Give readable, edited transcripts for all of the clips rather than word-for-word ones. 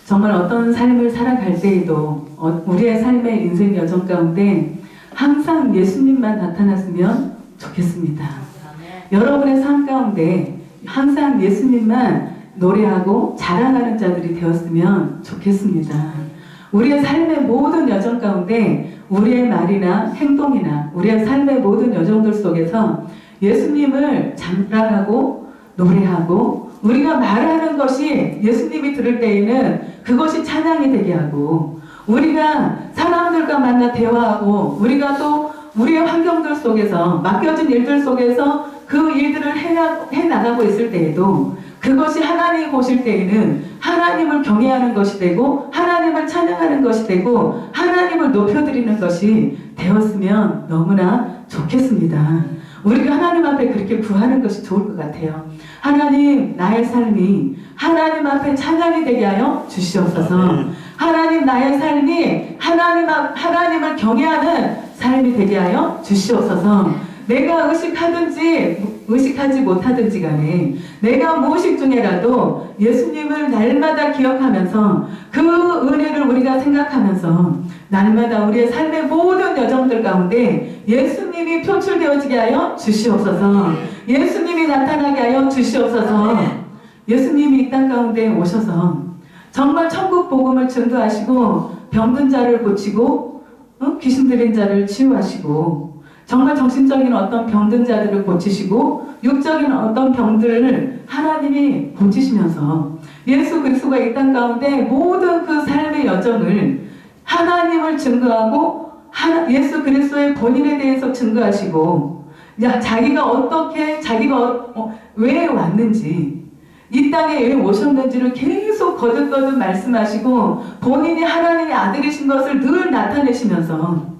정말 어떤 삶을 살아갈 때에도 우리의 삶의 인생 여정 가운데 항상 예수님만 나타났으면 좋겠습니다. 여러분의 삶 가운데 항상 예수님만 노래하고 자랑하는 자들이 되었으면 좋겠습니다. 우리의 삶의 모든 여정 가운데 우리의 말이나 행동이나 우리의 삶의 모든 여정들 속에서 예수님을 자랑하고 노래하고 우리가 말하는 것이 예수님이 들을 때에는 그것이 찬양이 되게 하고 우리가 사람들과 만나 대화하고 우리가 또 우리의 환경들 속에서 맡겨진 일들 속에서 그 일들을 해나가고 있을 때에도 그것이 하나님이 보실 때에는 하나님을 경외하는 것이 되고 하나님을 찬양하는 것이 되고 하나님을 높여드리는 것이 되었으면 너무나 좋겠습니다. 우리가 하나님 앞에 그렇게 구하는 것이 좋을 것 같아요. 하나님, 나의 삶이 하나님 앞에 찬양이 되게 하여 주시옵소서. 하나님, 나의 삶이 하나님을 경외하는 삶이 되게 하여 주시옵소서. 내가 의식하든지 의식하지 못하든지 간에 내가 무의식 중에라도 예수님을 날마다 기억하면서 그 은혜를 우리가 생각하면서 날마다 우리의 삶의 모든 여정들 가운데 예수님이 표출되어지게 하여 주시옵소서. 예수님이 나타나게 하여 주시옵소서. 예수님이 이 땅 가운데 오셔서 정말 천국 복음을 전도하시고 병든 자를 고치고 귀신 들린 자를 치유하시고 정말 정신적인 어떤 병든 자들을 고치시고 육적인 어떤 병들을 하나님이 고치시면서 예수 그리스도가 이 땅 가운데 모든 그 삶의 여정을 하나님을 증거하고 예수 그리스도의 본인에 대해서 증거하시고 자기가 왜 왔는지 이 땅에 왜 오셨는지를 계속 거듭거듭 말씀하시고 본인이 하나님의 아들이신 것을 늘 나타내시면서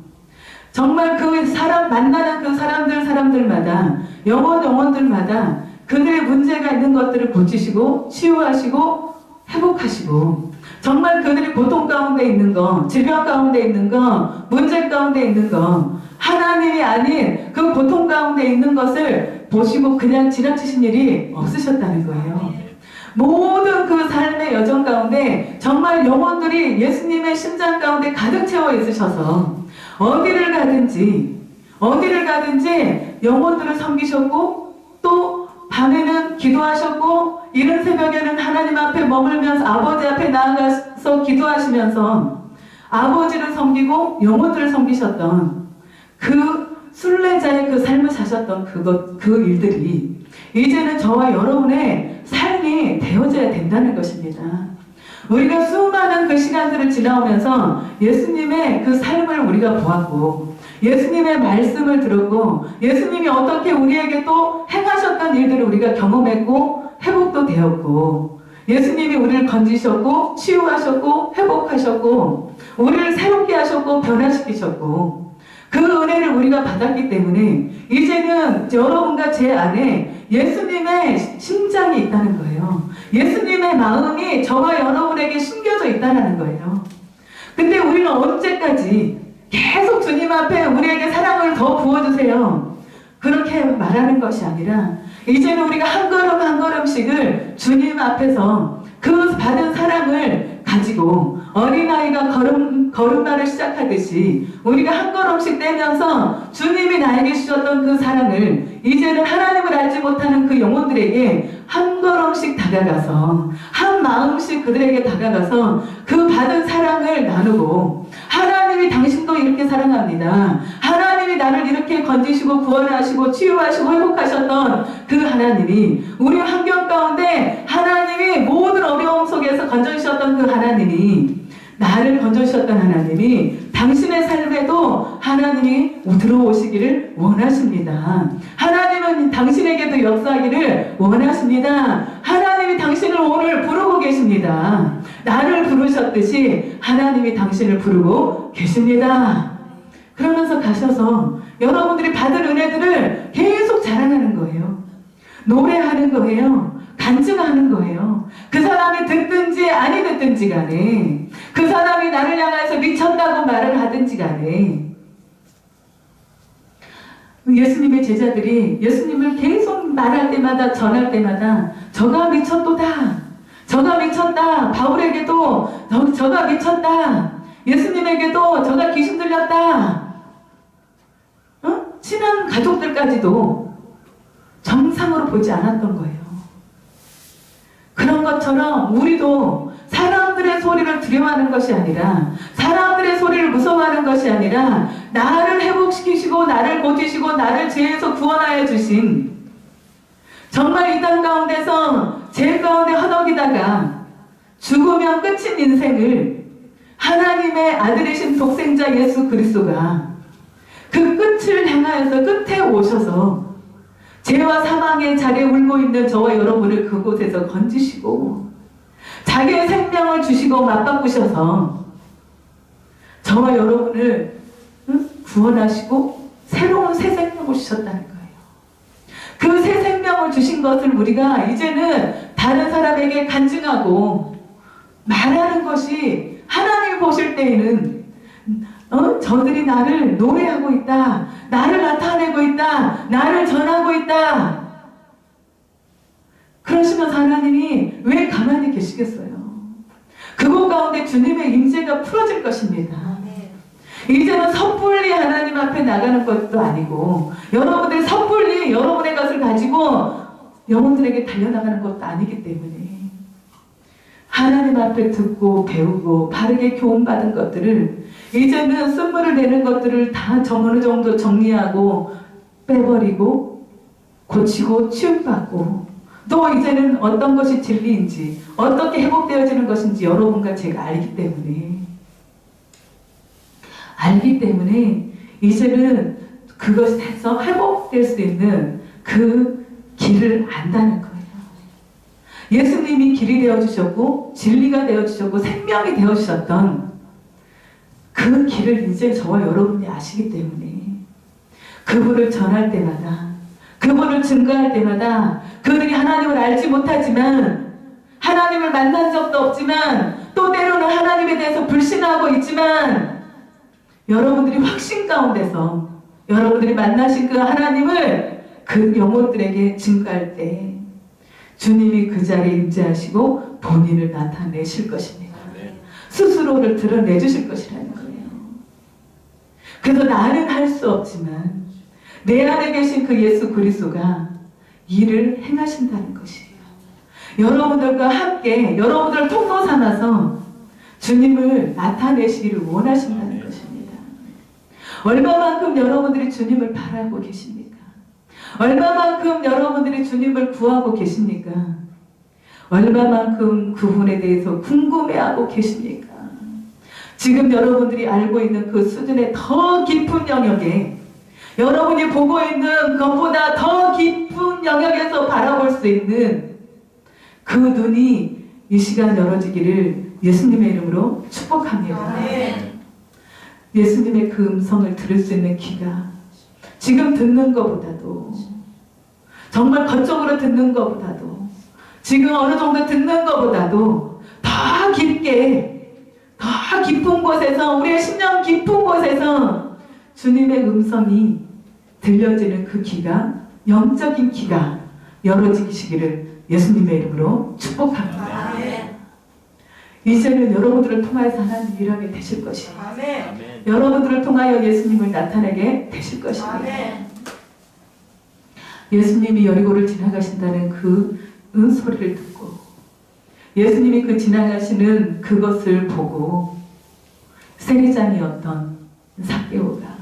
정말 그 사람 만나는 그 사람들마다 영혼들마다 그들의 문제가 있는 것들을 고치시고 치유하시고 회복하시고 정말 그들이 고통 가운데 있는 거, 질병 가운데 있는 거, 문제 가운데 있는 거 하나님이 아닌 그 고통 가운데 있는 것을 보시고 그냥 지나치신 일이 없으셨다는 거예요. 모든 그 삶의 여정 가운데 정말 영혼들이 예수님의 심장 가운데 가득 채워 있으셔서 어디를 가든지 영혼들을 섬기셨고 또 밤에는 기도하셨고 이른 새벽에는 하나님 앞에 머물면서 아버지 앞에 나아가서 기도하시면서 아버지를 섬기고 영혼들을 섬기셨던 그 순례자의 그 삶을 사셨던 그 일들이 이제는 저와 여러분의 삶이 되어져야 된다는 것입니다. 우리가 수많은 그 시간들을 지나오면서 예수님의 그 삶을 우리가 보았고 예수님의 말씀을 들었고 예수님이 어떻게 우리에게 또 행하셨던 일들을 우리가 경험했고 회복도 되었고 예수님이 우리를 건지셨고 치유하셨고 회복하셨고 우리를 새롭게 하셨고 변화시키셨고 그 은혜를 우리가 받았기 때문에 이제는 여러분과 제 안에 예수님의 심장이 있다는 거예요. 예수님의 마음이 저와 여러분에게 심겨져 있다는 거예요. 근데 우리는 언제까지 계속 주님 앞에 우리에게 사랑을 더 부어주세요. 그렇게 말하는 것이 아니라 이제는 우리가 한 걸음 한 걸음씩을 주님 앞에서 그 받은 사랑을 가지고 어린아이가 걸음마를 시작하듯이 우리가 한 걸음씩 떼면서 주님이 나에게 주셨던 그 사랑을 이제는 하나님을 알지 못하는 그 영혼들에게 한 걸음씩 다가가서 한 마음씩 그들에게 다가가서 그 받은 사랑을 나누고 하나님이 당신도 이렇게 사랑합니다. 하나님이 나를 이렇게 건지시고 구원하시고 치유하시고 회복하셨던 그 하나님이 우리 환경 가운데 하나님이 모든 어려움 속에서 건져주셨던 그 하나님이 나를 건져주셨던 하나님이 당신의 삶에도 하나님이 들어오시기를 원하십니다. 하나님은 당신에게도 역사하기를 원하십니다. 하나님이 당신을 오늘 부르고 계십니다. 나를 부르셨듯이 하나님이 당신을 부르고 계십니다. 그러면서 가셔서 여러분들이 받은 은혜들을 계속 자랑하는 거예요. 노래하는 거예요. 간증하는 거예요. 그 사람이 듣든지 아니 듣든지 간에 그 사람이 나를 향해서 미쳤다고 말을 하든지 간에 예수님의 제자들이 예수님을 계속 말할 때마다 전할 때마다 저가 미쳤도다. 저가 미쳤다. 바울에게도 저가 미쳤다. 예수님에게도 저가 귀신 들렸다. 친한 가족들까지도 정상으로 보지 않았던 거예요. 그런 것처럼 우리도 사람들의 소리를 두려워하는 것이 아니라, 사람들의 소리를 무서워하는 것이 아니라, 나를 회복시키시고 나를 고치시고 나를 죄에서 구원하여 주신, 정말 이 땅 가운데서 죄 가운데 허덕이다가 죽으면 끝인 인생을 하나님의 아들이신 독생자 예수 그리스도가 그 끝을 향하여서 끝에 오셔서 죄와 사망의 자리에 울고 있는 저와 여러분을 그곳에서 건지시고 자기의 생명을 주시고 맞바꾸셔서 저와 여러분을 구원하시고 새로운 새 생명을 주셨다는 거예요. 그 새 생명을 주신 것을 우리가 이제는 다른 사람에게 간증하고 말하는 것이, 하나님이 보실 때에는 저들이 나를 노래하고 있다, 나를 나타내고 있다, 나를 전하고 있다, 그러시면서 하나님이 왜 가만히 계시겠어요? 그곳 가운데 주님의 임재가 풀어질 것입니다. 이제는 섣불리 하나님 앞에 나가는 것도 아니고, 여러분들이 섣불리 여러분의 것을 가지고 영혼들에게 달려나가는 것도 아니기 때문에 하나님 앞에 듣고 배우고 바르게 교훈받은 것들을, 이제는 쓴물을 내는 것들을 다 어느 정도 정리하고 빼버리고 고치고 치유받고, 또 이제는 어떤 것이 진리인지 어떻게 회복되어지는 것인지 여러분과 제가 알기 때문에 이제는 그것에서 회복될 수 있는 그 길을 안다는 거예요. 예수님이 길이 되어주셨고 진리가 되어주셨고 생명이 되어주셨던 그 길을 이제 저와 여러분이 아시기 때문에 그분을 전할 때마다, 그분을 증거할 때마다, 그들이 하나님을 알지 못하지만, 하나님을 만난 적도 없지만, 또 때로는 하나님에 대해서 불신하고 있지만, 여러분들이 확신 가운데서 여러분들이 만나신 그 하나님을 그 영혼들에게 증거할 때 주님이 그 자리에 임재하시고 본인을 나타내실 것입니다. 스스로를 드러내주실 것이라는 거예요. 그래서 나는 할 수 없지만 내 안에 계신 그 예수 그리스도가 일을 행하신다는 것이에요. 여러분들과 함께 여러분들을 통로 삼아서 주님을 나타내시기를 원하신다는 것입니다. 얼마만큼 여러분들이 주님을 바라고 계십니까? 얼마만큼 여러분들이 주님을 구하고 계십니까? 얼마만큼 그분에 대해서 궁금해하고 계십니까? 지금 여러분들이 알고 있는 그 수준의 더 깊은 영역에, 여러분이 보고 있는 것보다 더 깊은 영역에서 바라볼 수 있는 그 눈이 이 시간 열어지기를 예수님의 이름으로 축복합니다. 예수님의 그 음성을 들을 수 있는 귀가 지금 듣는 것보다도, 정말 겉적으로 듣는 것보다도, 지금 어느 정도 듣는 것보다도 더 깊게, 더 깊은 곳에서, 우리의 심령 깊은 곳에서 주님의 음성이 들려지는 그 귀가, 영적인 귀가 열어지시기를 예수님의 이름으로 축복합니다. 아멘. 이제는 여러분들을 통하여서 하나님 일하게 되실 것입니다. 아멘. 여러분들을 통하여 예수님을 나타내게 되실 것입니다. 아멘. 예수님이 여리고를 지나가신다는 그 소리를 듣고, 예수님이 그 지나가시는 그것을 보고 세리장이었던 삭개오가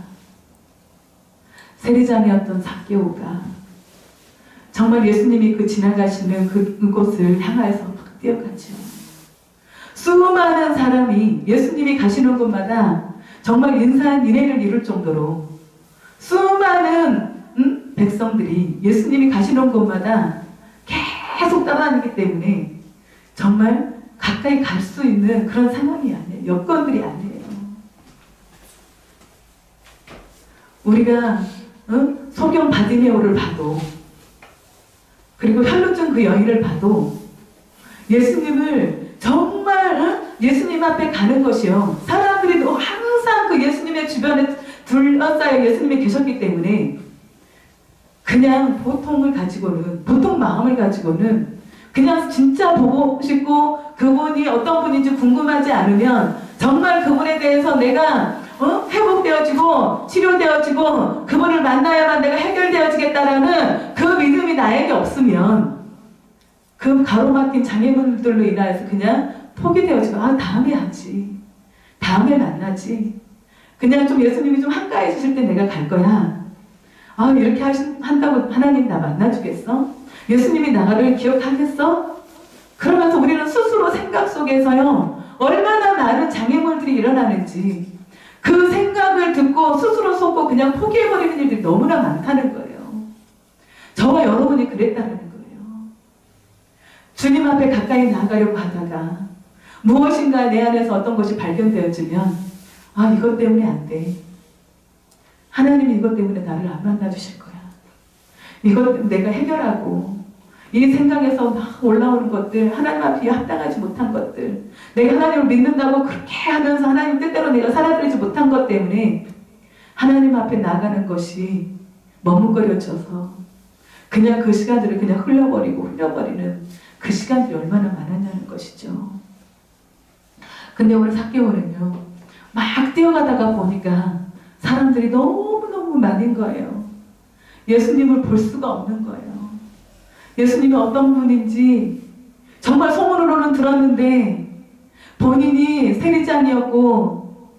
정말 예수님이 그 지나가시는 그곳을 향하여서 막 뛰어갔죠. 수많은 사람이 예수님이 가시는 곳마다 정말 인산인해를 이룰 정도로 수많은 백성들이 예수님이 가시는 곳마다 계속 따라다니기 때문에 정말 가까이 갈 수 있는 그런 상황이 아니에요. 여건들이 아니에요. 우리가 소경 바디메오를 봐도, 그리고 혈루증 그 여인을 봐도 예수님을 정말 예수님 앞에 가는 것이요, 사람들이 항상 그 예수님의 주변에 둘러싸여 예수님이 계셨기 때문에 그냥 보통 마음을 가지고는 그냥 진짜 보고 싶고 그분이 어떤 분인지 궁금하지 않으면 정말 그분에 대해서 내가 회복되어지고 치료되어지고 그분을 만나야만 내가 해결되어지겠다라는 그 믿음이 나에게 없으면 그 가로막힌 장애물들로 인하여서 그냥 포기되어지고 다음에 하지, 다음에 만나지, 그냥 좀 예수님이 좀 한가해 주실 때 내가 갈 거야. 이렇게 한다고 하나님 나 만나주겠어? 예수님이 나를 기억하겠어? 그러면서 우리는 스스로 생각 속에서요 얼마나 많은 장애물들이 일어나는지 그 생각을 듣고 스스로 속고 그냥 포기해버리는 일들이 너무나 많다는 거예요. 저와 여러분이 그랬다는 거예요. 주님 앞에 가까이 나가려고 하다가 무엇인가 내 안에서 어떤 것이 발견되어지면 이것 때문에 안 돼. 하나님이 이것 때문에 나를 안 만나주실 거야. 이것 내가 해결하고 이 생각에서 막 올라오는 것들, 하나님 앞에 합당하지 못한 것들, 내가 하나님을 믿는다고 그렇게 하면서 하나님 뜻대로 내가 살아들이지 못한 것 때문에 하나님 앞에 나가는 것이 머뭇거려져서 그냥 그 시간들을 그냥 흘려버리는 그 시간들이 얼마나 많았냐는 것이죠. 근데 우리 삭개오는요 막 뛰어가다가 보니까 사람들이 너무너무 많은 거예요. 예수님을 볼 수가 없는 거예요. 예수님이 어떤 분인지 정말 소문으로는 들었는데 본인이 세리장이었고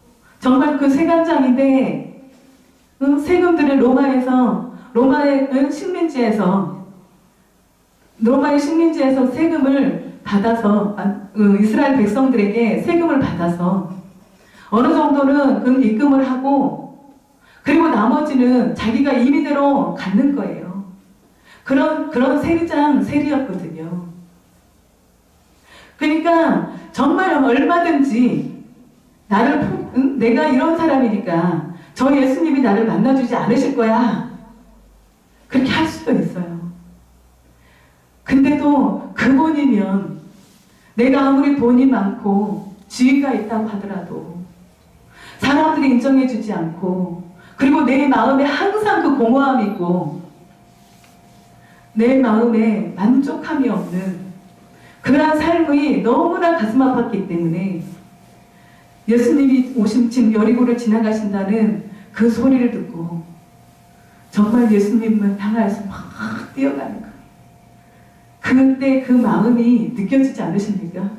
정말 그 세관장인데 세금들을 로마의 식민지에서 세금을 받아서 이스라엘 백성들에게 세금을 받아서 어느 정도는 입금을 하고 그리고 나머지는 자기가 임의대로 갖는 거예요. 그런 세리였거든요. 그러니까 정말 얼마든지 내가 이런 사람이니까 저 예수님이 나를 만나주지 않으실 거야. 그렇게 할 수도 있어요. 근데도 그분이면 내가 아무리 돈이 많고 지위가 있다고 하더라도 사람들이 인정해주지 않고 그리고 내 마음에 항상 그 공허함이 있고 내 마음에 만족함이 없는 그러한 삶이 너무나 가슴 아팠기 때문에 예수님이 지금 여리고를 지나가신다는 그 소리를 듣고 정말 예수님을 향해서 막 뛰어가는 거예요. 그때 그 마음이 느껴지지 않으십니까?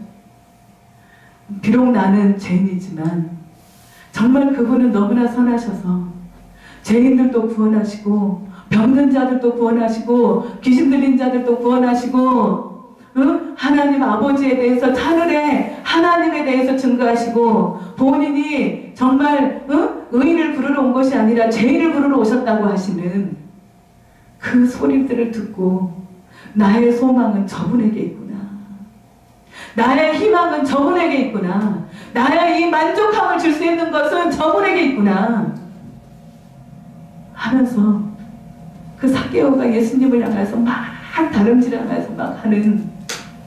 비록 나는 죄인이지만 정말 그분은 너무나 선하셔서 죄인들도 구원하시고 병든 자들도 구원하시고 귀신 들린 자들도 구원하시고 하나님 아버지에 대해서 하늘에 하나님에 대해서 증거하시고 본인이 정말 의인을 부르러 온 것이 아니라 죄인을 부르러 오셨다고 하시는 그 소리들을 듣고 나의 소망은 저분에게 있구나. 나의 희망은 저분에게 있구나. 나의 이 만족함을 줄 수 있는 것은 저분에게 있구나 하면서 그 삭개오가 예수님을 향해서 막 다름질하면서 막 하는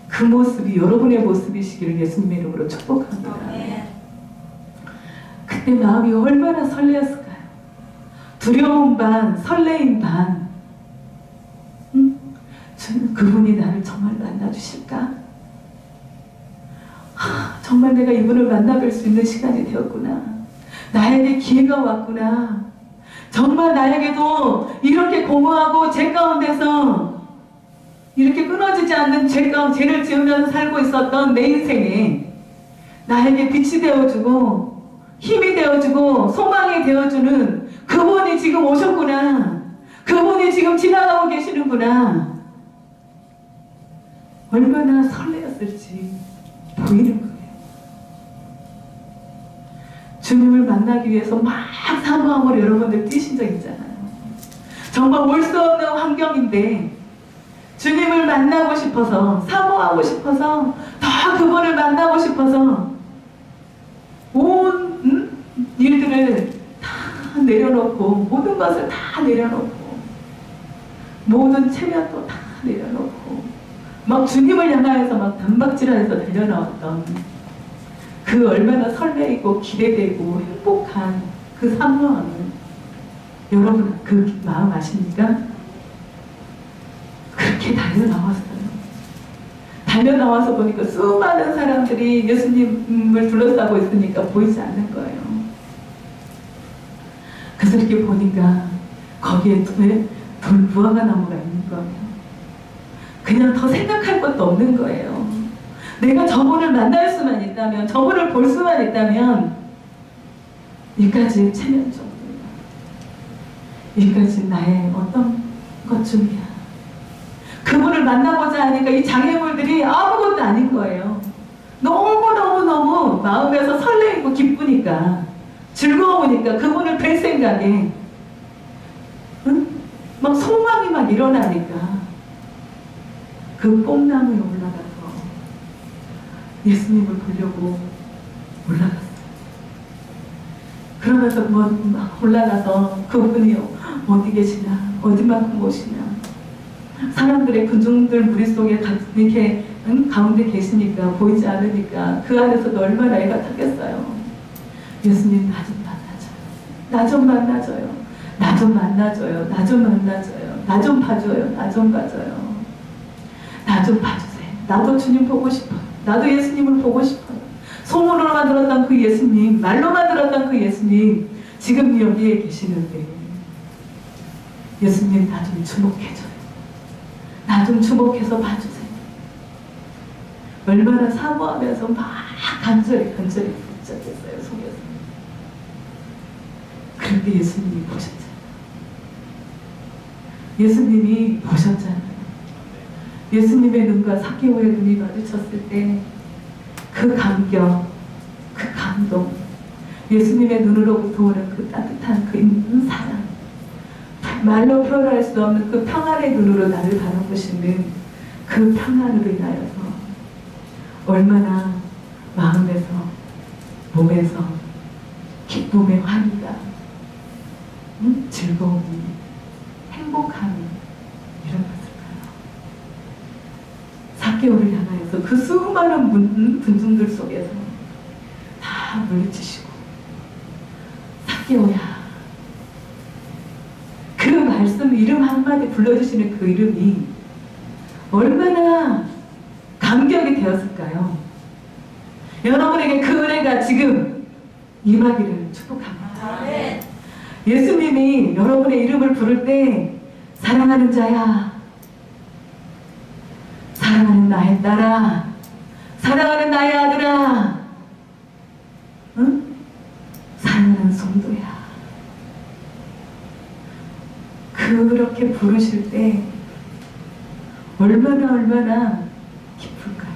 그 모습이 여러분의 모습이시기를 예수님의 이름으로 축복합니다. 그때 마음이 얼마나 설레었을까요? 두려움 반, 설레임 반. 그분이 나를 정말 만나주실까? 정말 내가 이분을 만나뵐 수 있는 시간이 되었구나. 나에게 기회가 왔구나. 정말 나에게도 이렇게 공허하고 죄 가운데서 이렇게 끊어지지 않는 죄를 지으면서 살고 있었던 내 인생에 나에게 빛이 되어주고 힘이 되어주고 소망이 되어주는 그분이 지금 오셨구나. 그분이 지금 지나가고 계시는구나. 얼마나 설레었을지 보이는 거예요. 주님을 만나기 위해서 막 사모함으로 여러분들 뛰신 적 있잖아요. 정말 올 수 없는 환경인데 주님을 만나고 싶어서 사모하고 싶어서 더 그분을 만나고 싶어서 온 일들을 다 내려놓고 모든 것을 다 내려놓고 모든 체면도 다 내려놓고 막 주님을 향하여서 막 단박질하여서 달려나왔던 그 얼마나 설레이고 기대되고 행복한 그 사모함을 여러분 그 마음 아십니까? 그렇게 달려나왔어요. 달려 나와서 보니까 수많은 사람들이 예수님을 둘러싸고 있으니까 보이지 않는 거예요. 그래서 이렇게 보니까 거기에 무화과 나무가 있는 거예요. 그냥 더 생각할 것도 없는 거예요. 내가 저분을 만날 수만 있다면, 저분을 볼 수만 있다면 이까지 체면 정도야. 이까지 나의 어떤 것 중이야. 그분을 만나보자 하니까 이 장애물들이 아무것도 아닌 거예요. 너무너무너무 마음에서 설레이고 기쁘니까, 즐거우니까, 그분을 뵐 생각에 응? 막 소망이 막 일어나니까 그 뽕나무에 올라가서 예수님을 보려고 올라갔어요. 그러면서 막 올라가서 그분이 어디 계시나, 어디만큼 오시나, 사람들의 군중들 무리 속에 이렇게 가운데 계시니까, 보이지 않으니까 그 안에서도 얼마나 애가 타겠어요. 예수님, 나 좀 만나줘요. 나 좀 만나줘요. 나 좀 만나줘요. 나 좀 만나줘요. 나 좀 봐줘요. 나 좀 봐줘요. 나 좀 봐주세요. 나도 주님 보고 싶어요. 나도 예수님을 보고 싶어요. 소문으로만 들었던 그 예수님, 말로만 들었던 그 예수님, 지금 여기에 계시는데 예수님, 나 좀 주목해줘요. 나 좀 주목해서 봐주세요. 얼마나 사모하면서 막 간절히 붙잡겠어요, 속에서. 그런데 예수님이 보셨잖아요. 예수님이 보셨잖아요. 예수님의 눈과 삭개오의 눈이 마주쳤을 때 그 감격, 그 감동, 예수님의 눈으로부터 오는 그 따뜻한 그 있는 사랑, 말로 표현할 수 없는 그 평안의 눈으로 나를 바라보시는 그 평안으로 인하여서 얼마나 마음에서, 몸에서 기쁨의 환희가, 즐거움이, 행복함이 일어났을까요? 삭개오를 향하여서 그 수많은 군중들 속에서 다 물리치시고, 삭개오야, 그 말씀, 이름 한마디 불러주시는 그 이름이 얼마나 감격이 되었을까요? 여러분에게 그 은혜가 지금 임하기를 축복합니다. 네. 예수님이 여러분의 이름을 부를 때, 사랑하는 자야, 사랑하는 나의 딸아, 사랑하는 나의 아들아, 응? 사랑하는 성도야, 그렇게 부르실 때 얼마나 기쁠까요?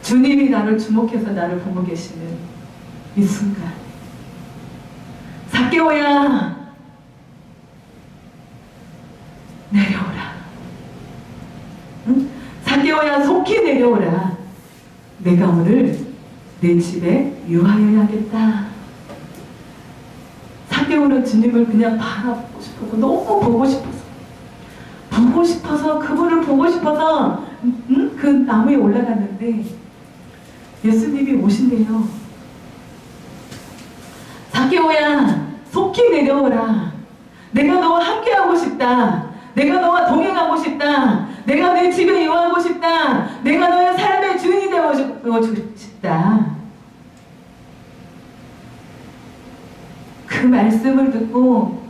주님이 나를 주목해서 나를 보고 계시는 이 순간, 삭개오야, 내려오라. 응? 삭개오야, 속히 내려오라. 내가 오늘 내 집에 유하여야겠다. 삭개오는 주님을 그냥 바라보고 싶어서, 너무 보고 싶어서, 그분을 보고 싶어서 그 나무에 올라갔는데 예수님이 오신대요. 삭개오야, 속히 내려오라. 내가 너와 함께하고 싶다. 내가 너와 동행하고 싶다. 내가 내 집에 유하고 싶다. 내가 너의 삶의 주인이 되어주고 싶다. 그 말씀을 듣고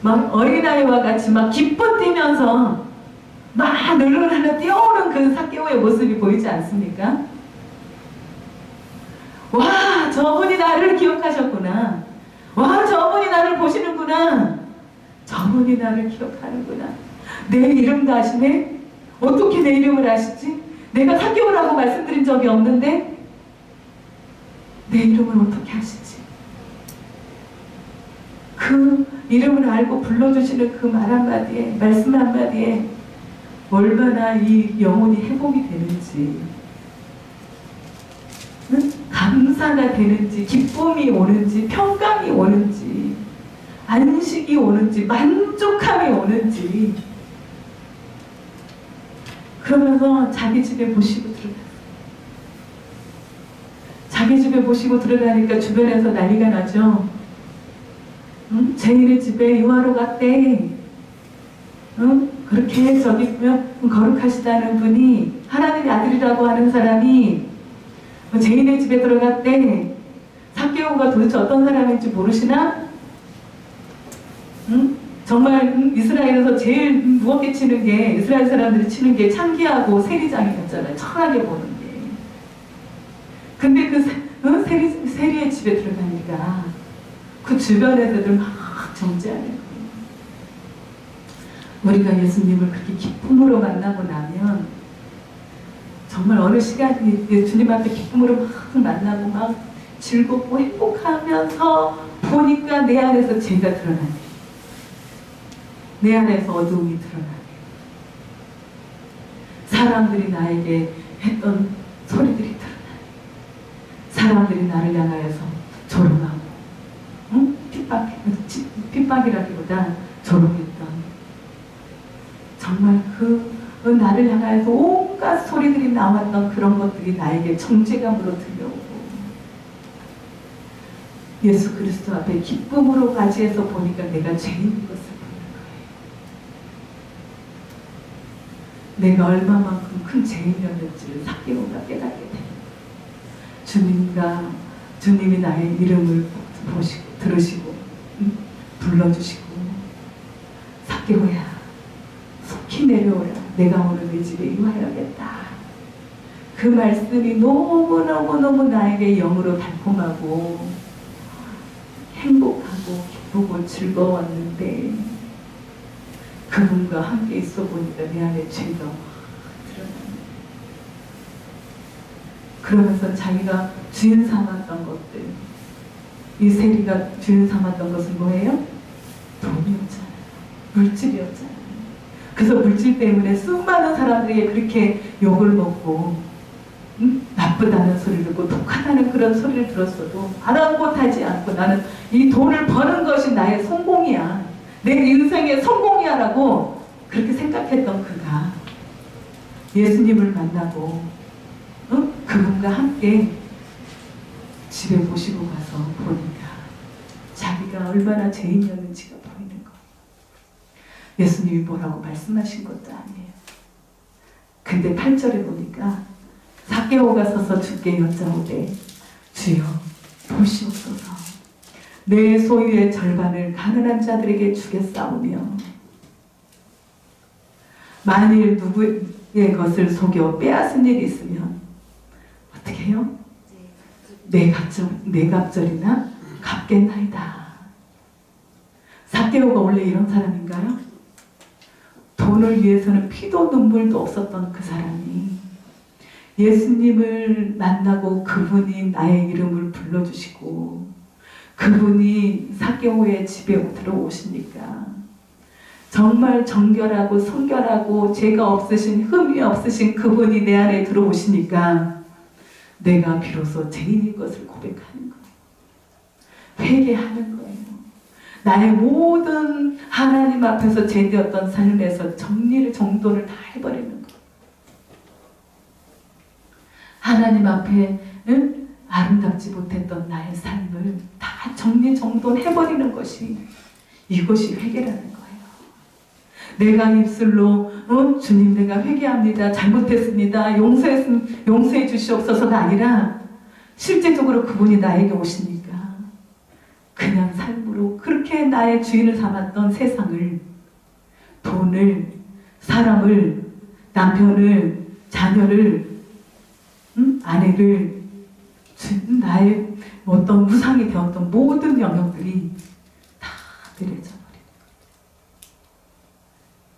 막 어린아이와 같이 막 기뻐 뛰면서 막 늘르르 뛰어오는 그 삭개오의 모습이 보이지 않습니까? 와, 저분이 나를 기억하셨구나. 와, 저분이 나를 보시는구나. 저분이 나를 기억하는구나. 내 이름도 아시네? 어떻게 내 이름을 아시지? 내가 삭개오라고 말씀드린 적이 없는데 내 이름을 어떻게 아시지? 그 이름을 알고 불러주시는 그 말 한마디에, 말씀 한마디에 얼마나 이 영혼이 회복이 되는지, 응? 감사가 되는지, 기쁨이 오는지, 평강이 오는지, 안식이 오는지, 만족함이 오는지. 그러면서 자기 집에 모시고 들어갔어요. 자기 집에 모시고 들어가니까 주변에서 난리가 나죠. 응? 제인의 집에 유하러 갔대. 응? 그렇게 저기 거룩하시다는 분이 하나님의 아들이라고 하는 사람이 죄인의 집에 들어갈 때 삭개오가 도대체 어떤 사람인지 모르시나? 응? 정말 이스라엘에서 제일 무겁게 치는 게 이스라엘 사람들이 치는 게 창기하고 세리장이었잖아요. 천하게 보는 게. 근데 세리의 집에 들어가니까 그 주변 애들은 막 정죄하는 거예요. 우리가 예수님을 그렇게 기쁨으로 만나고 나면 정말 어느 시간이 주님 앞에 기쁨으로 막 만나고 막 즐겁고 행복하면서 보니까 내 안에서 죄가 드러나요. 내 안에서 어두움이 드러나요. 사람들이 나에게 했던 소리들이 드러나요. 사람들이 나를 향하여서 조롱하고, 응? 핍박이라기보다 조롱했던, 정말 나를 향하여서 온갖 소리들이 나왔던 그런 것들이 나에게 정죄감으로 들려오고, 예수 그리스도 앞에 기쁨으로 맞이해서 보니까 내가 죄인인 것을 내가 얼마만큼 큰 죄인이었는지를 삭개오가 깨닫게 됩니다. 주님이 나의 이름을 보시고 들으시고 불러주시고 삭개오야 속히 내려오라 내가 오늘 네 집에 임하여야겠다. 그 말씀이 너무너무너무 나에게 영으로 달콤하고 행복하고 기쁘고 즐거웠는데 그분과 함께 있어 보니까 내 안에 죄가 드러납니다. 그러면서 자기가 주인 삼았던 것들, 이 세리가 주인 삼았던 것은 뭐예요? 돈이었잖아요. 물질이었잖아요. 그래서 물질 때문에 수많은 사람들에게 그렇게 욕을 먹고 나쁘다는 소리를 듣고 독하다는 그런 소리를 들었어도 아랑곳하지 않고 나는 이 돈을 버는 것이 나의 성공이야. 내 인생의 성공이야라고 그렇게 생각했던 그가 예수님을 만나고 그분과 함께 집에 모시고 가서 보니까 자기가 얼마나 죄인이었는지가 보이는 거예요. 예수님이 뭐라고 말씀하신 것도 아니에요. 근데 8절에 보니까 삭개오가 서서 주께 여짜오되 주여 보시옵소서 내 소유의 절반을 가난한 자들에게 주겠사오며 만일 누구의 것을 속여 빼앗은 일이 있으면 어떻게 해요? 내 갑절이나 갚겠나이다. 삭개오가 원래 이런 사람인가요? 돈을 위해서는 피도 눈물도 없었던 그 사람이 예수님을 만나고 그분이 나의 이름을 불러주시고 그분이 삭개오의 집에 들어오시니까 정말 정결하고 성결하고 죄가 없으신 흠이 없으신 그분이 내 안에 들어오시니까 내가 비로소 죄인인 것을 고백하는 거예요. 회개하는 거예요. 나의 모든 하나님 앞에서 죄되었던 삶에서 정돈을 다 해버리는 거예요. 하나님 앞에 아름답지 못했던 나의 삶을 다 정돈해버리는 것이 이것이 회개라는 거예요. 내가 입술로 주님 내가 회개합니다. 잘못했습니다. 용서해 주시옵소서가 아니라 실제적으로 그분이 나에게 오시니까 그냥 삶으로 그렇게 나의 주인을 삼았던 세상을, 돈을, 사람을, 남편을, 자녀를, 아내를, 나의 어떤 무상이 되었던 모든 영역들이 다 내려져 버려요.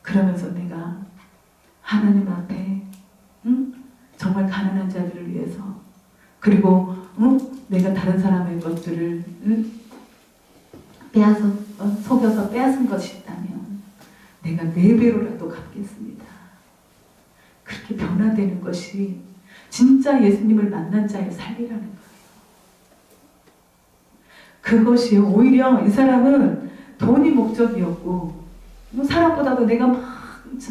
그러면서 내가 하나님 앞에 정말 가난한 자들을 위해서 그리고 내가 다른 사람의 것들을 속여서 빼앗은 것이 있다면 내가 4배로라도 갚겠습니다. 그렇게 변화되는 것이 진짜 예수님을 만난 자의 삶이라는 거예요. 그것이 오히려 이 사람은 돈이 목적이었고 사람보다도 내가 막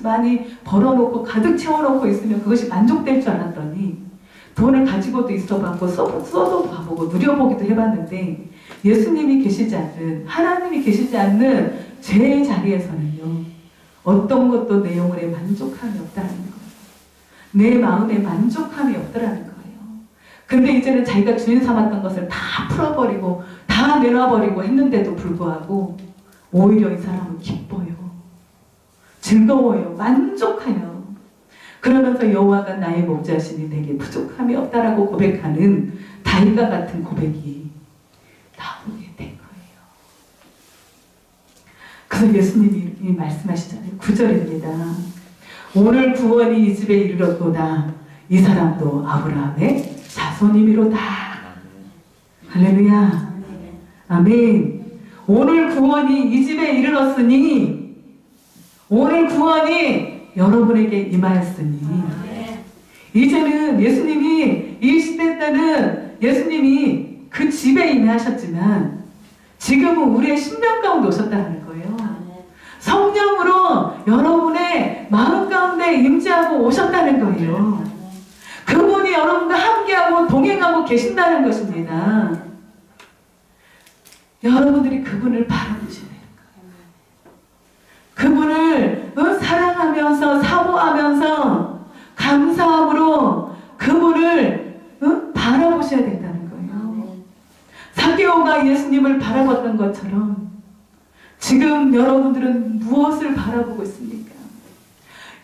많이 벌어놓고 가득 채워놓고 있으면 그것이 만족될 줄 알았더니 돈을 가지고도 있어봤고 써도 봐보고 누려보기도 해봤는데 예수님이 계시지 않는 하나님이 계시지 않는 죄의 자리에서는요 어떤 것도 내 영혼에 만족함이 없다는 거예요. 내 마음에 만족함이 없더라는 거예요. 근데 이제는 자기가 주인 삼았던 것을 다 풀어버리고 다 내놔버리고 했는데도 불구하고 오히려 이 사람은 기뻐요. 즐거워요. 만족해요. 그러면서 여호와가 나의 목자시니 내게 부족함이 없다라고 고백하는 다윗과 같은 고백이 나오게 된 거예요. 그래서 예수님이 말씀하시잖아요. 9절입니다. 오늘 구원이 이 집에 이르렀도다. 이 사람도 아브라함의 자손이미로다. 할렐루야. 아멘. 오늘 구원이 이 집에 이르렀으니, 오늘 구원이 여러분에게 임하였으니, 이제는 예수님이 이 시대 때는 예수님이 그 집에 임하셨지만 지금은 우리의 심령 가운데 오셨다는 거예요. 성령으로 여러분의 마음 가운데 임재하고 오셨다는 거예요. 그분이 여러분과 함께하고 동행하고 계신다는 것입니다. 여러분들이 그분을 바라보셔야 돼요. 그분을 사랑하면서 사모하면서 감사함으로 그분을 바라보셔야 된다는 거예요. 사개오가 예수님을 바라봤던 것처럼 지금 여러분들은 무엇을 바라보고 있습니까?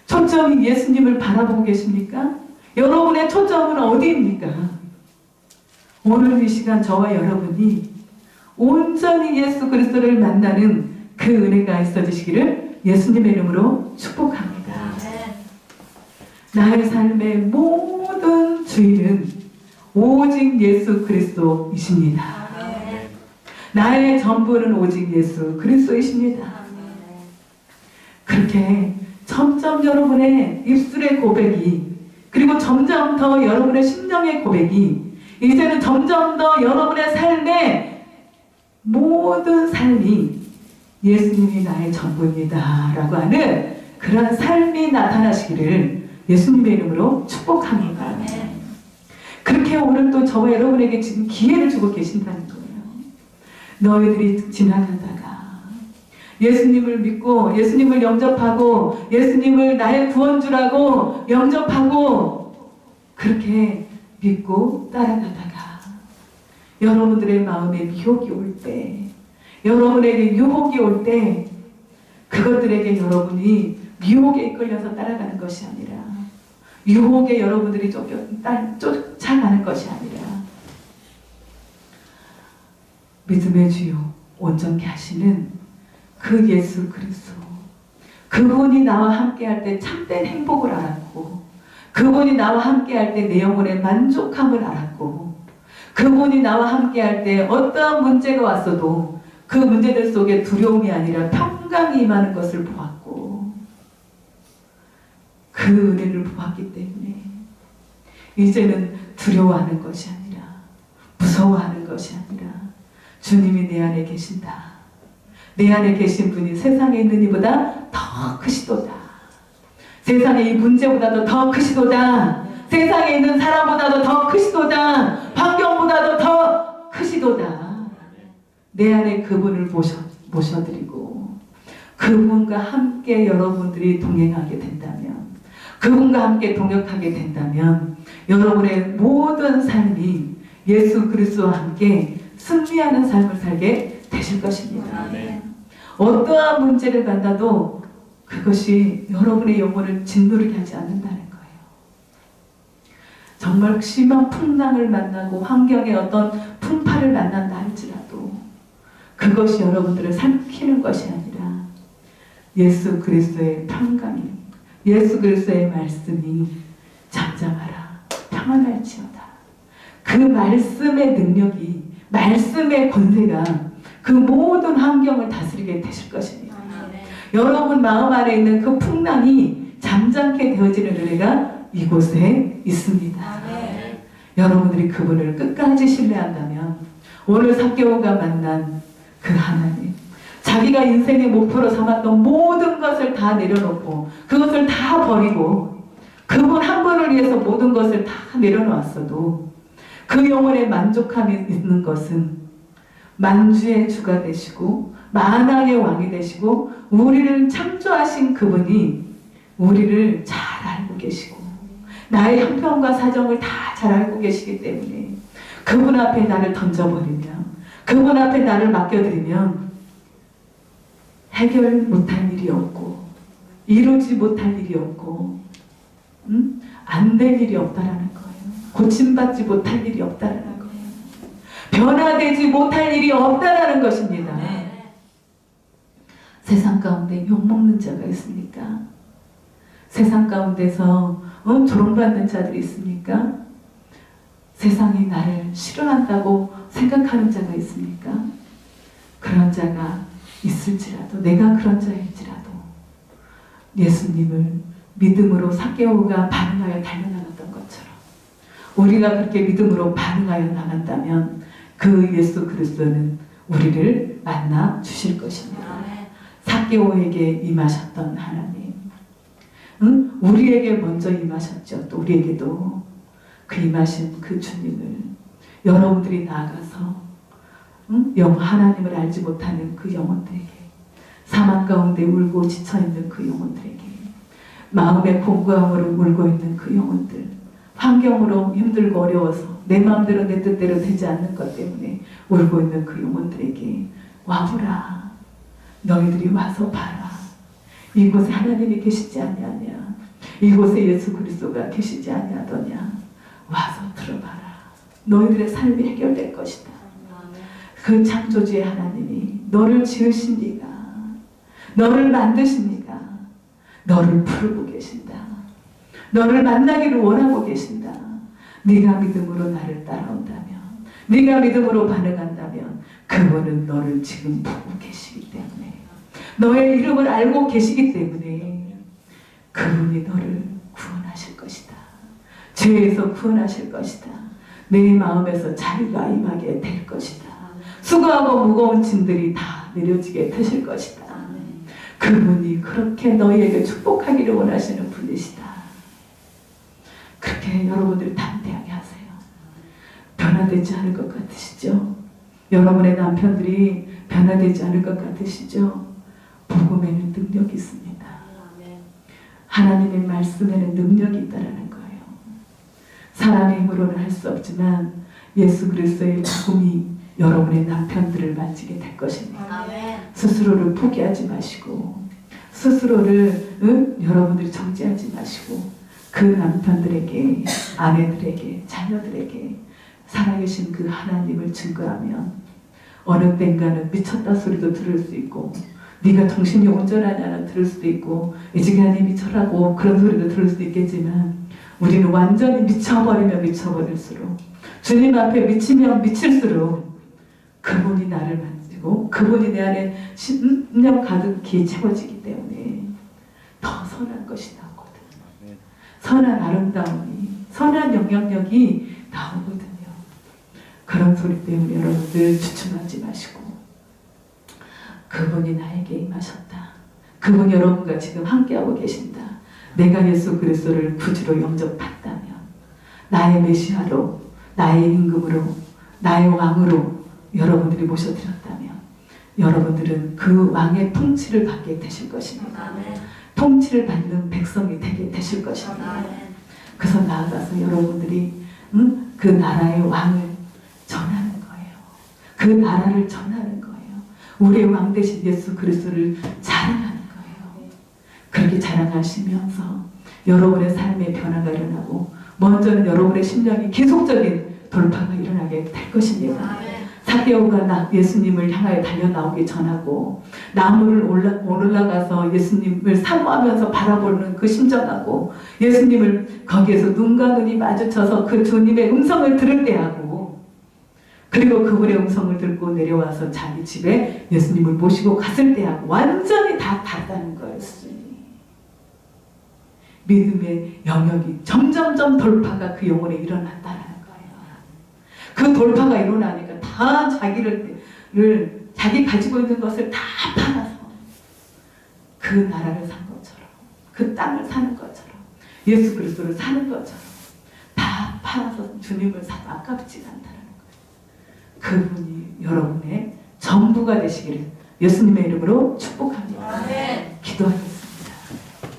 초점이 예수님을 바라보고 계십니까? 여러분의 초점은 어디입니까? 오늘 이 시간 저와 여러분이 온전히 예수 그리스도를 만나는 그 은혜가 있어지시기를 예수님의 이름으로 축복합니다. 나의 삶의 모든 주인은 오직 예수 그리스도이십니다. 나의 전부는 오직 예수 그리스도이십니다. 그렇게 점점 여러분의 입술의 고백이, 그리고 점점 더 여러분의 심령의 고백이, 이제는 점점 더 여러분의 삶의 모든 삶이 예수님이 나의 전부입니다 라고 하는 그런 삶이 나타나시기를 예수님의 이름으로 축복합니다. 그렇게 오늘 또 저와 여러분에게 지금 기회를 주고 계신다는 거예요. 너희들이 지나가다가 예수님을 믿고 예수님을 영접하고 예수님을 나의 구원주라고 영접하고 그렇게 믿고 따라가다가 여러분들의 마음에 미혹이 올 때, 여러분에게 유혹이 올 때 그것들에게 여러분이 미혹에 이끌려서 따라가는 것이 아니라 유혹에 여러분들이 쫓아가는 것이 아니라 믿음의 주요 온전케 하시는 그 예수 그리스도, 그분이 나와 함께할 때 참된 행복을 알았고, 그분이 나와 함께할 때 내 영혼의 만족함을 알았고, 그분이 나와 함께할 때 어떠한 문제가 왔어도 그 문제들 속에 두려움이 아니라 평강이 임하는 것을 보았고, 그 은혜를 보았기 때문에 이제는 두려워하는 것이 아니라 무서워하는 것이 아니라 주님이 내 안에 계신다. 내 안에 계신 분이 세상에 있는 이보다 더 크시도다. 세상의 이 문제보다도 더 크시도다. 세상에 있는 사람보다도 더 크시도다. 환경보다도 더 크시도다. 내 안에 그분을 모셔드리고 그분과 함께 여러분들이 동행하게 된다면, 그분과 함께 동역하게 된다면 여러분의 모든 삶이 예수 그리스도와 함께 승리하는 삶을 살게 되실 것입니다. 어떠한 문제를 만나도 그것이 여러분의 영혼을 짓누르게 하지 않는다는 거예요. 정말 심한 풍랑을 만나고 환경의 어떤 풍파를 만난다 할지라도 그것이 여러분들을 삼키는 것이 아니라 예수 그리스도의 평강이, 예수 그리스도의 말씀이 잠잠하라 평안할지어다. 그 말씀의 능력이, 말씀의 권세가 그 모든 환경을 다스리게 되실 것입니다. 여러분 마음 안에 있는 그 풍랑이 잠잠케 되어지는 은혜가 이곳에 있습니다. 여러분들이 그분을 끝까지 신뢰한다면 오늘 삭개오가 만난 그 하나님, 자기가 인생의 목표로 삼았던 모든 것을 다 내려놓고 그것을 다 버리고 그분 한 분을 위해서 모든 것을 다 내려놓았어도 그 영혼에 만족함이 있는 것은 만주의 주가 되시고 만왕의 왕이 되시고 우리를 창조하신 그분이 우리를 잘 알고 계시고 나의 형편과 사정을 다 잘 알고 계시기 때문에 그분 앞에 나를 던져버리면, 그분 앞에 나를 맡겨드리면 해결 못할 일이 없고 이루지 못할 일이 없고 안 될 일이 없다라는 거예요. 고침받지 못할 일이 없다라는 거예요. 변화되지 못할 일이 없다라는 것입니다. 세상 가운데 욕먹는 자가 있습니까? 세상 가운데서 조롱받는 자들이 있습니까? 세상이 나를 싫어한다고 생각하는 자가 있습니까? 그런 자가 있을지라도, 내가 그런 자일지라도 예수님을 믿음으로 삭개오가 반응하여 달려나갔던 것처럼 우리가 그렇게 믿음으로 반응하여 나간다면 그 예수 그리스도는 우리를 만나 주실 것입니다. 삭개오에게 임하셨던 하나님, 우리에게 먼저 임하셨죠. 또 우리에게도 그 임하신 그 주님을 여러분들이 나아가서 하나님을 알지 못하는 그 영혼들에게, 사망 가운데 울고 지쳐있는 그 영혼들에게, 마음의 공고함으로 울고 있는 그 영혼들, 환경으로 힘들고 어려워서 내 마음대로 내 뜻대로 되지 않는 것 때문에 울고 있는 그 영혼들에게 와보라, 너희들이 와서 봐라, 이곳에 하나님이 계시지 아니하냐, 이곳에 예수 그리스도가 계시지 아니하더냐, 와서 들어봐라. 너희들의 삶이 해결될 것이다. 그 창조주의 하나님이 너를 지으십니까? 너를 만드십니까? 너를 부르고 계신다. 너를 만나기를 원하고 계신다. 네가 믿음으로 나를 따라온다면, 네가 믿음으로 반응한다면 그분은 너를 지금 보고 계시기 때문에, 너의 이름을 알고 계시기 때문에 그분이 너를 구원하실 것이다. 죄에서 구원하실 것이다. 내 마음에서 자유가 임하게 될 것이다. 수고하고 무거운 짐들이 다 내려지게 되실 것이다. 그분이 그렇게 너희에게 축복하기를 원하시는 분이시다. 그렇게 여러분들이 담대하게 하세요. 변화되지 않을 것 같으시죠? 여러분의 남편들이 변화되지 않을 것 같으시죠? 복음에는 능력이 있습니다. 하나님의 말씀에는 능력이 있다라는 거예요. 사람의 힘으로는 할 수 없지만 예수 그리스도의 복음이 여러분의 남편들을 만지게 될 것입니다. 스스로를 포기하지 마시고, 스스로를 여러분들이 정지하지 마시고, 그 남편들에게, 아내들에게, 자녀들에게 살아계신 그 하나님을 증거하면 어느 땐가는 미쳤다 소리도 들을 수 있고, 네가 정신이 온전하냐는 들을 수도 있고, 이 지간이 미쳐라고 그런 소리도 들을 수도 있겠지만, 우리는 완전히 미쳐버리면 미쳐버릴수록, 주님 앞에 미치면 미칠수록 그분이 나를 만지고 그분이 내 안에 신령 가득히 채워지기 때문에 더 선한 것이 나오거든요. 선한 아름다움이, 선한 영향력이 나오거든요. 그런 소리 때문에 여러분들 주춤하지 마시고, 그분이 나에게 임하셨다. 그분이 여러분과 지금 함께하고 계신다. 내가 예수 그리스도를 구주로 영접했다면, 나의 메시아로, 나의 임금으로, 나의 왕으로 여러분들이 모셔드렸다면 여러분들은 그 왕의 통치를 받게 되실 것입니다. 통치를 받는 백성이 되게 되실 것입니다. 그래서 나아가서 여러분들이 그 나라의 왕을 전하는 거예요. 그 나라를 전하는 거예요. 우리의 왕 되신 예수 그리스도를 자랑하는 거예요. 그렇게 자랑하시면서 여러분의 삶의 변화가 일어나고, 먼저는 여러분의 심령이 계속적인 돌파가 일어나게 될 것입니다. 삭개오가 예수님을 향하여 달려나오기 전하고, 나무를 올라가서 예수님을 사모하면서 바라보는 그 심정하고, 예수님을 거기에서 눈과 눈이 마주쳐서 그 주님의 음성을 들을 때하고, 그리고 그분의 음성을 듣고 내려와서 자기 집에 예수님을 모시고 갔을 때하고 완전히 다 다르다는 거예요. 수준이. 믿음의 영역이 점점점 돌파가 그 영혼에 일어났다는 거예요. 그 돌파가 일어나니까 다 자기 가지고 있는 것을 다 팔아서 그 나라를 산 것처럼, 그 땅을 사는 것처럼, 예수 그리스도를 사는 것처럼 다 팔아서 주님을 사도 아깝지 않다는 거예요. 그분이 여러분의 전부가 되시기를 예수님의 이름으로 축복합니다. 기도하겠습니다.